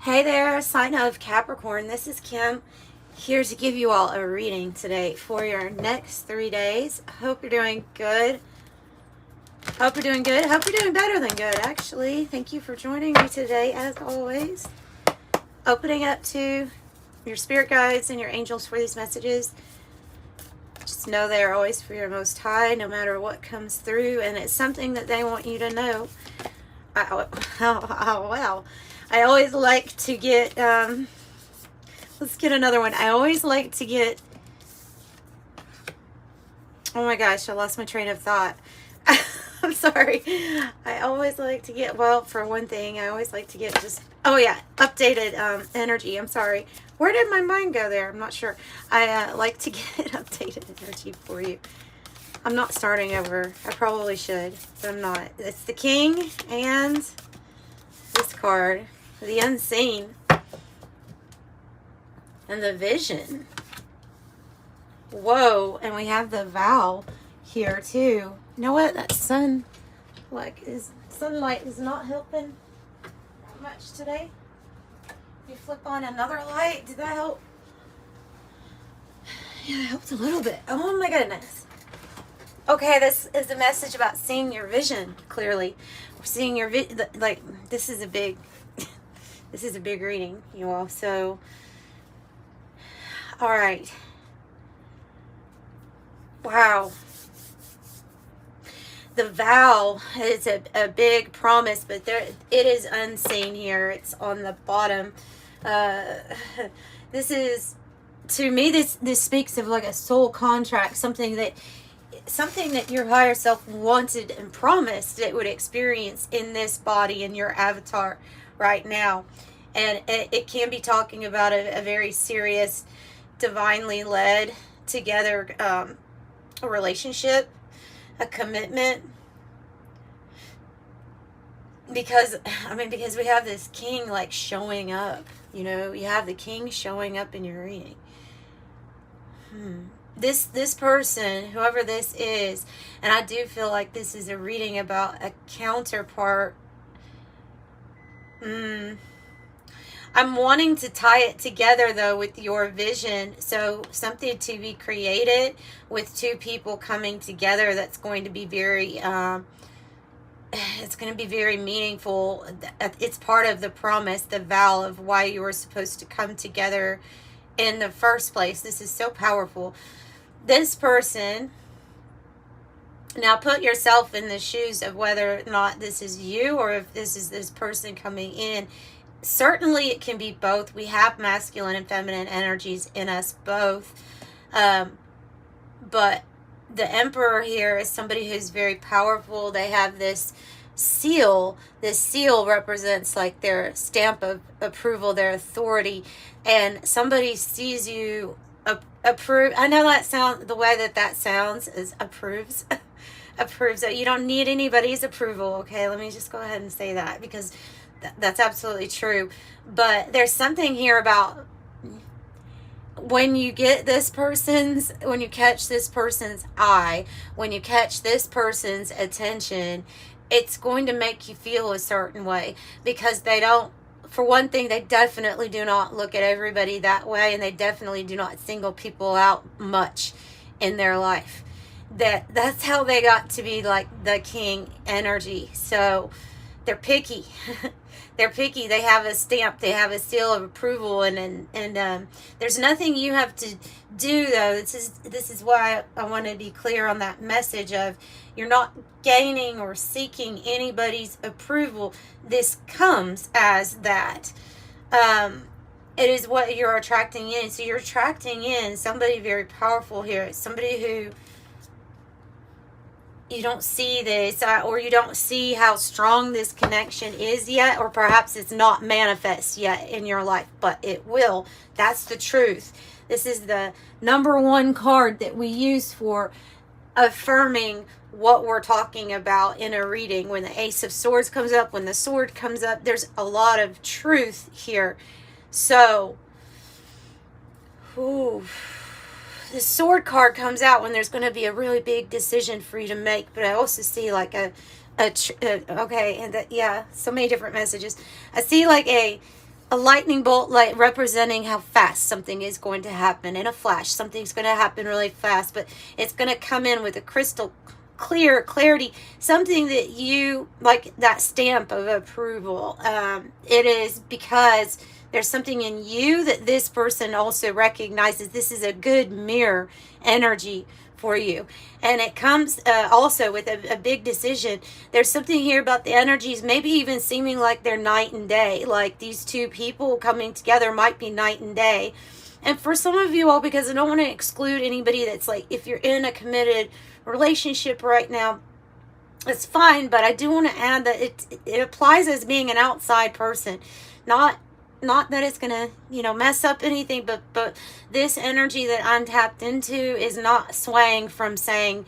Hey there, sign of Capricorn. This is Kim, here to give you all a reading today for your next 3 days. Hope you're doing good. Hope you're doing good. Hope you're doing better than good, actually. Thank you for joining me today, as always. Opening up to your spirit guides and your angels for these messages. Just know they are always for your most high, no matter what comes through, and it's something that they want you to know. Wow. I always like to get, let's get another one. I always like to get, oh my gosh, I lost my train of thought. I'm sorry. I always like to get, well, for one thing, I always like to get just, oh yeah, updated energy. I'm sorry. Where did my mind go there? I'm not sure. I like to get updated energy for you. I'm not starting over. I probably should, but I'm not. It's the King and this card, the Unseen, and the Vision. Whoa, and we have the Vow here too. You know what? That sunlight is not helping much today. You flip on another light. Did that help? Yeah, it helped a little bit. Oh my goodness. Okay, this is a message about seeing your vision clearly. Seeing your like this is a big reading, you all. So, all right. Wow. The vow is a big promise, but there it is unseen here. It's on the bottom. This is, to me, this speaks of like a soul contract, something that your higher self wanted and promised it would experience in this body, in your avatar right now. And it can be talking about a very serious, divinely led together a relationship, a commitment. Because we have this King like showing up, you know, you have the King showing up in your reading. This person, whoever this is, and I do feel like this is a reading about a counterpart. I'm wanting to tie it together though with your vision. So something to be created with two people coming together that's going to be very it's going to be very meaningful. It's part of the promise, the vow of why you were supposed to come together in the first place. This is so powerful. This person, now put yourself in the shoes of whether or not this is you or if this is this person coming in. Certainly it can be both. We have masculine and feminine energies in us both. But the Emperor here is somebody who's very powerful. They have this seal. This seal represents like their stamp of approval, their authority. And somebody sees you approve. I know that sound, the way that sounds is approves. Approves. That you don't need anybody's approval. Okay, let me just go ahead and say that, because that's absolutely true. But there's something here about when you get when you catch this person's eye, when you catch this person's attention, it's going to make you feel a certain way, because they don't, for one thing, they definitely do not look at everybody that way, and they definitely do not single people out much in their life. That's how they got to be like the King energy. So they're picky. They're picky. They have a stamp. They have a seal of approval, and there's nothing you have to do though. This is why I want to be clear on that message of you're not gaining or seeking anybody's approval. This comes as that. It is what you're attracting in. So you're attracting in somebody very powerful here. Somebody who you don't see this, or you don't see how strong this connection is yet, or perhaps it's not manifest yet in your life, but it will. That's the truth. This is the number one card that we use for affirming what we're talking about in a reading. When the Ace of Swords comes up, when the sword comes up, there's a lot of truth here. So, the sword card comes out when there's going to be a really big decision for you to make. But I also see like okay, and that, yeah, so many different messages. I see like a a lightning bolt, like representing how fast something is going to happen. In a flash, something's going to happen really fast, but it's going to come in with a crystal clear clarity, something that you like, that stamp of approval. It is because there's something in you that this person also recognizes. This is a good mirror energy for you, and it comes also with a big decision. There's something here about the energies, maybe even seeming like they're night and day, like these two people coming together might be night and day. And for some of you all, because I don't want to exclude anybody that's like, if you're in a committed relationship right now, it's fine, but I do want to add that it applies as being an outside person, not that it's gonna mess up anything, but this energy that I'm tapped into is not swaying from saying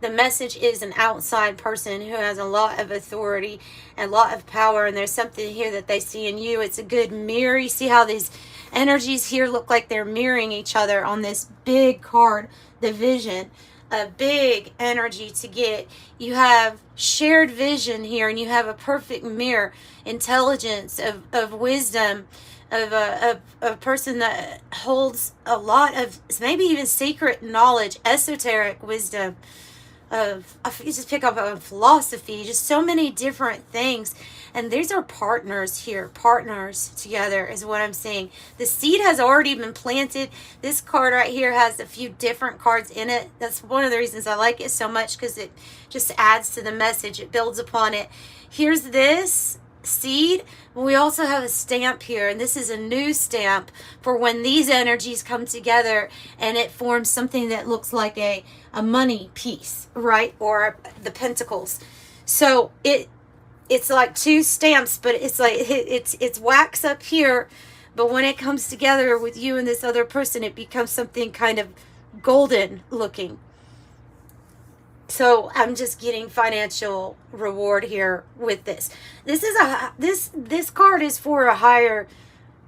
the message is an outside person who has a lot of authority and a lot of power, and there's something here that they see in you. It's a good mirror. You see how these energies here look like they're mirroring each other on this big card, the vision. A big energy to get. You have shared vision here, and you have a perfect mirror, intelligence, of wisdom, of a person that holds a lot of maybe even secret knowledge, esoteric wisdom, you just pick up on philosophy, just so many different things. And these are partners here, partners together is what I'm seeing. The seed has already been planted. This card right here has a few different cards in it. That's one of the reasons I like it so much, because it just adds to the message. It builds upon it. Here's this seed. We also have a stamp here, and this is a new stamp for when these energies come together and it forms something that looks like a money piece, right? Or the pentacles. So it's like two stamps, but it's like it's wax up here, but when it comes together with you and this other person, it becomes something kind of golden looking. So I'm just getting financial reward here with this. This card is for a higher,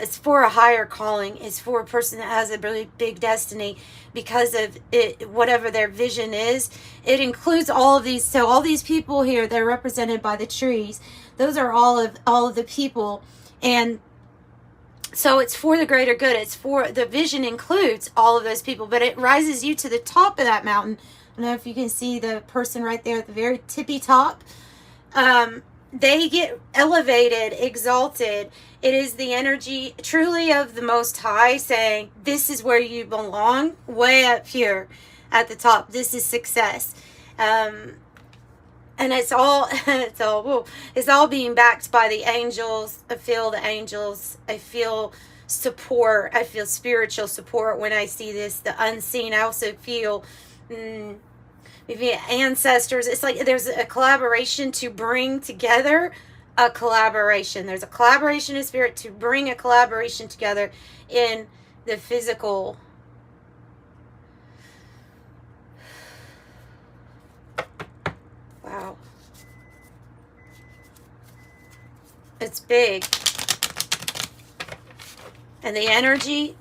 it's for a higher calling. It's for a person that has a really big destiny because of it, whatever their vision is. It includes all of these. So all these people here, they're represented by the trees. Those are all of the people. And so it's for the greater good. It's for, the vision includes all of those people, but it rises you to the top of that mountain. I don't know if you can see the person right there at the very tippy top. They get elevated, exalted. It is the energy truly of the Most High saying, this is where you belong, way up here at the top. This is success. And it's all, it's all being backed by the angels. I feel the angels. I feel support. I feel spiritual support when I see this. The unseen. I also feel maybe ancestors. It's like there's a collaboration to bring together a collaboration. There's a collaboration in spirit to bring a collaboration together in the physical. Wow. It's big. And the energy,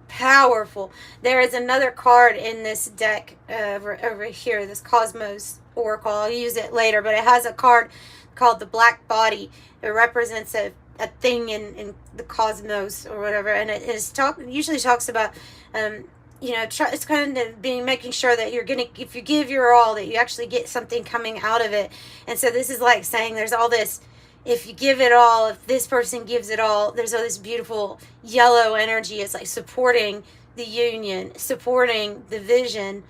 powerful. There is another card in this deck over here, this Cosmos Oracle. I'll use it later, but it has a card called the Black Body. It represents a thing in the cosmos or whatever, and it is usually talks about it's kind of making sure that you're gonna, if you give your all, that you actually get something coming out of it. And so this is like saying there's all this, if you give it all, if this person gives it all, there's all this beautiful yellow energy. It's like supporting the union, supporting the vision,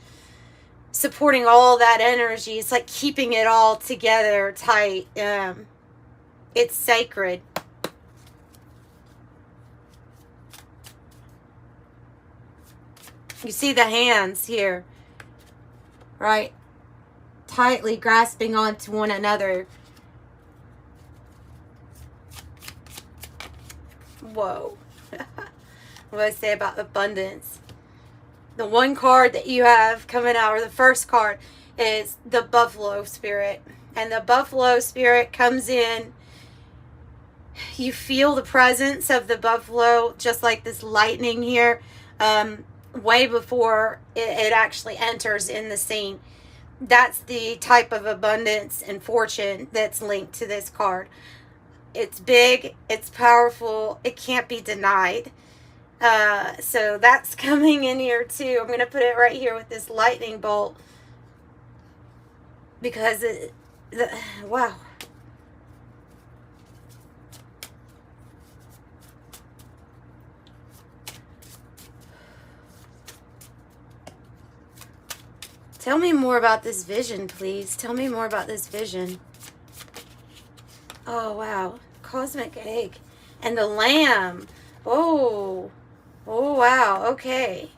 supporting all that energy. It's like keeping it all together tight. It's sacred. You see the hands here, right? Tightly grasping onto one another. Whoa. What do I say about abundance? The one card that you have coming out, or the first card, is the buffalo spirit. And the buffalo spirit comes in. You feel the presence of the buffalo, just like this lightning here, way before it actually enters in the scene. That's the type of abundance and fortune that's linked to this card. It's big, it's powerful, it can't be denied. So that's coming in here too. I'm going to put it right here with this lightning bolt, because wow. Tell me more about this vision, please. Tell me more about this vision. Oh, wow. Cosmic egg. And the lamb. Oh. Oh, wow. Okay.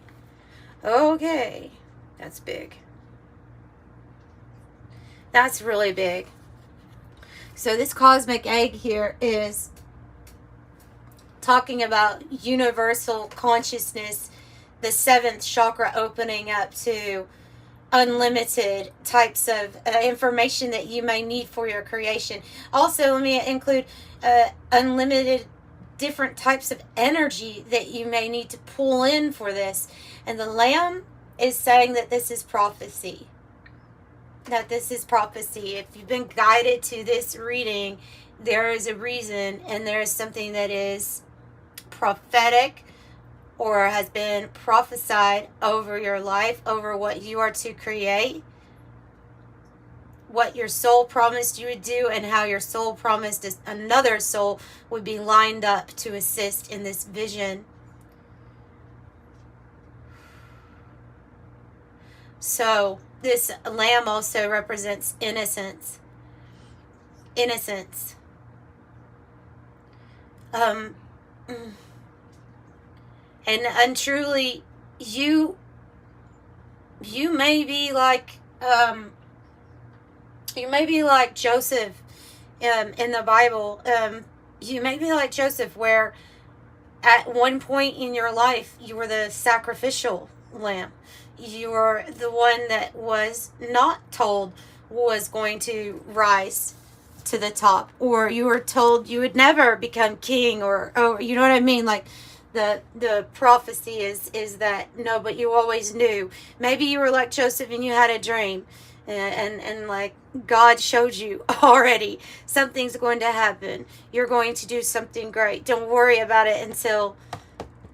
Okay. That's big. That's really big. So this cosmic egg here is talking about universal consciousness, the 7th chakra opening up to unlimited types of information that you may need for your creation. Also, let me include unlimited different types of energy that you may need to pull in for this. And the lamb is saying that this is prophecy. That this is prophecy. If you've been guided to this reading, there is a reason, and there is something that is prophetic or has been prophesied over your life, over what you are to create, what your soul promised you would do, and how your soul promised another soul would be lined up to assist in this vision. So this lamb also represents innocence. Innocence. And truly, you may be like Joseph in the Bible. You may be like Joseph, where at one point in your life you were the sacrificial lamb. You were the one that was not told was going to rise to the top, or you were told you would never become king, or you know what I mean, like. The prophecy is that no, but you always knew. Maybe you were like Joseph and you had a dream, and like God showed you already something's going to happen. You're going to do something great. Don't worry about it until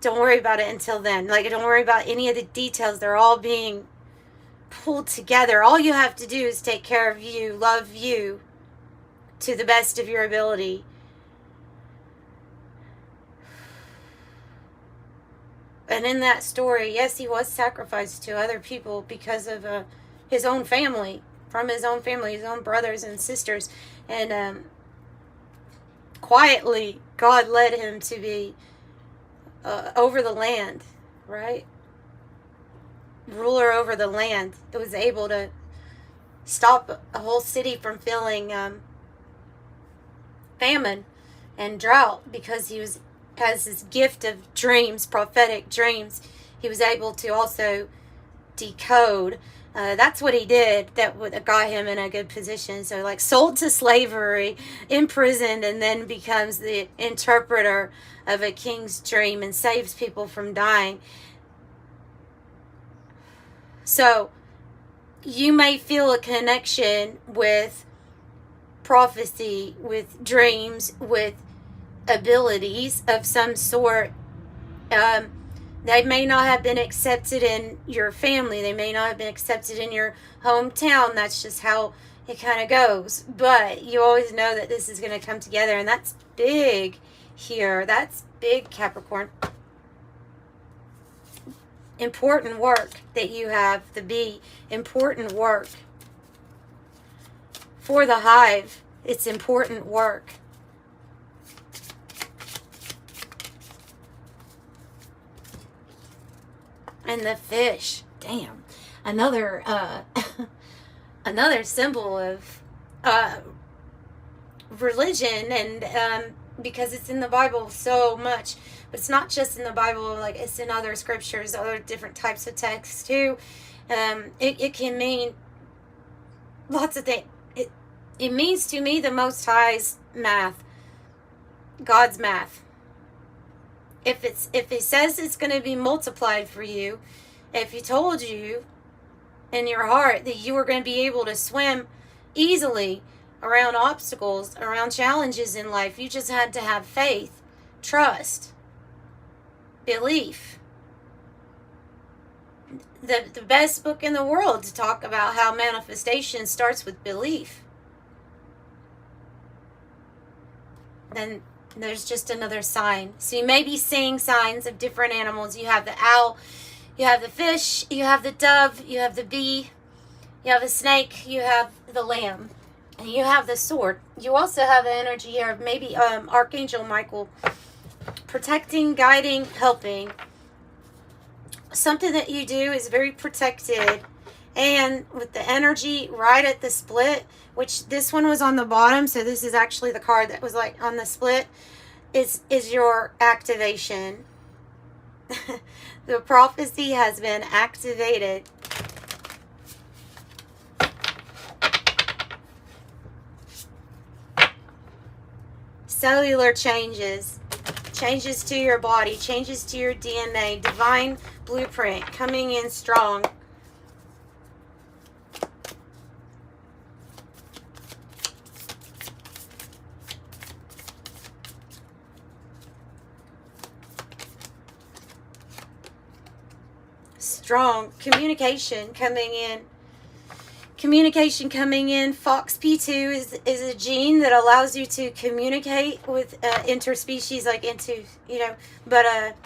then. Like, don't worry about any of the details. They're all being pulled together. All you have to do is take care of you, love you to the best of your ability. And in that story, yes, he was sacrificed to other people because of his own family, from his own family, his own brothers and sisters. And quietly, God led him to be over the land, right? Ruler over the land. It was able to stop a whole city from feeling famine and drought, because he has this gift of dreams, prophetic dreams. He was able to also decode. That's what he did that got him in a good position. So, like, sold to slavery, imprisoned, and then becomes the interpreter of a king's dream and saves people from dying. So you may feel a connection with prophecy, with dreams, with abilities of some sort. They may not have been accepted in your family. They may not have been accepted in your hometown. That's just how it kind of goes. But you always know that this is going to come together. And that's big here. That's big, Capricorn. Important work that you have, the bee. Important work. For the hive, it's important work. And the fish, damn, another another symbol of religion, and because it's in the Bible so much, but it's not just in the Bible. Like, it's in other scriptures, other different types of texts too. It can mean lots of things. It means to me the Most High's math, God's math. If he says it's going to be multiplied for you, if he told you in your heart that you were going to be able to swim easily around obstacles, around challenges in life. You just had to have faith, trust, belief. The best book in the world to talk about how manifestation starts with belief. Then there's just another sign. So you may be seeing signs of different animals. You have the owl, you have the fish, you have the dove, you have the bee, you have the snake, you have the lamb, and you have the sword. You also have the energy here of maybe Archangel Michael protecting, guiding, helping. Something that you do is very protected, and with the energy right at the split, which this one was on the bottom, so this is actually the card that was like on the split, is your activation. The prophecy has been activated. Cellular changes. Changes to your body, changes to your DNA, divine blueprint coming in strong. Strong communication coming in. Communication coming in. Fox P2 is a gene that allows you to communicate with interspecies, like into, you know, but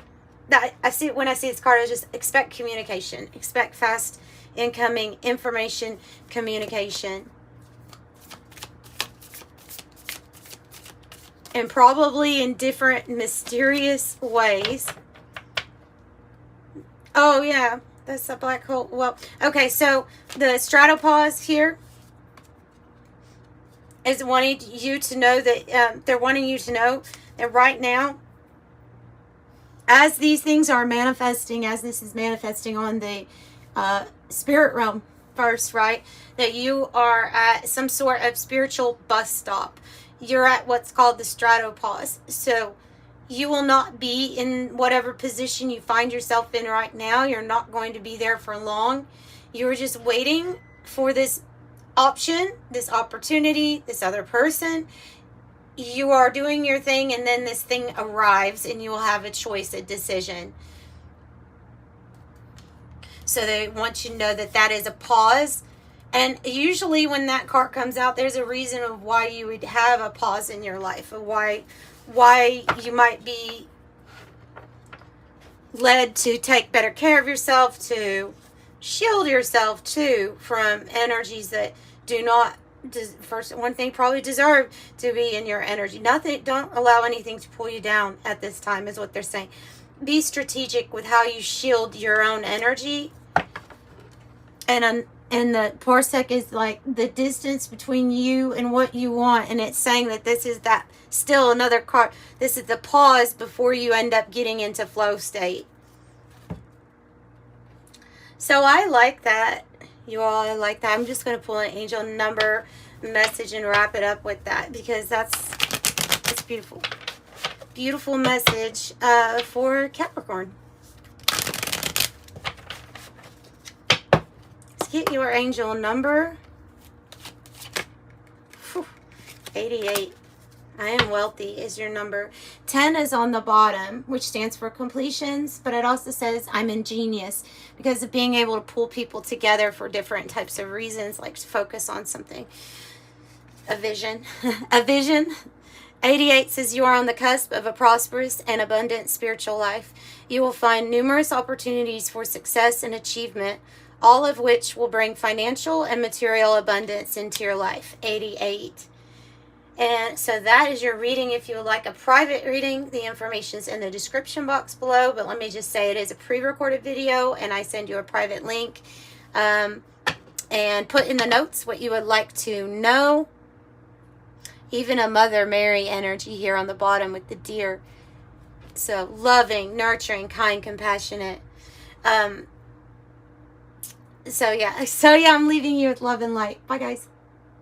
that I see when I see this card, I just expect communication, expect fast incoming information communication, and probably in different mysterious ways. Oh yeah, that's a black hole. Well, okay, so the stratopause here is wanting you to know that they're wanting you to know that right now, as these things are manifesting, as this is manifesting on the spirit realm first, right, that you are at some sort of spiritual bus stop. You're at what's called the stratopause. So you will not be in whatever position you find yourself in right now. You're not going to be there for long. You're just waiting for this option, this opportunity, this other person. You are doing your thing, and then this thing arrives, and you will have a choice, a decision. So they want you to know that that is a pause. And usually when that card comes out, there's a reason of why you would have a pause in your life, of why you might be led to take better care of yourself, to shield yourself too from energies that do not, first one thing, probably deserve to be in your energy. Nothing, don't allow anything to pull you down at this time, is what they're saying. Be strategic with how you shield your own energy. And the parsec is like the distance between you and what you want, and it's saying that this is that still another card. This is the pause before you end up getting into flow state. So I like that, you all. I like that. I'm just going to pull an angel number message and wrap it up with that, because it's beautiful. Beautiful message for Capricorn. Let's get your angel number. 88. I am wealthy is your number. 10 is on the bottom, which stands for completions, but it also says I'm ingenious, because of being able to pull people together for different types of reasons, like to focus on something. A vision. A vision. 88 says you are on the cusp of a prosperous and abundant spiritual life. You will find numerous opportunities for success and achievement, all of which will bring financial and material abundance into your life. 88. And so that is your reading. If you would like a private reading, the information is in the description box below. But let me just say, it is a pre-recorded video, and I send you a private link. And put in the notes what you would like to know. Even a Mother Mary energy here on the bottom with the deer. So loving, nurturing, kind, compassionate. So yeah, I'm leaving you with love and light. Bye, guys.